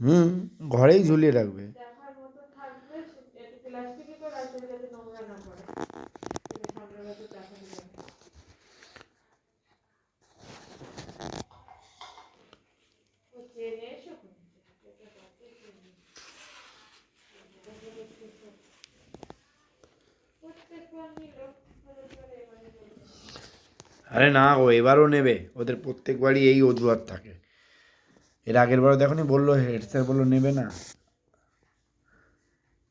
হ্যাঁ ঘরেই ঝুলিয়ে রাখবে। আরে না গো, এবারও নেবে, ওদের প্রত্যেকবারই এই অজুহাত থাকে। এর আগের বারও দেখনি বললো, হেড স্যার বললো নেবে না,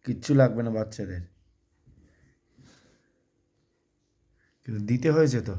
কিচ্ছু লাগবে না বাচ্চাদের, কিন্তু দিতে হয়েছে তো।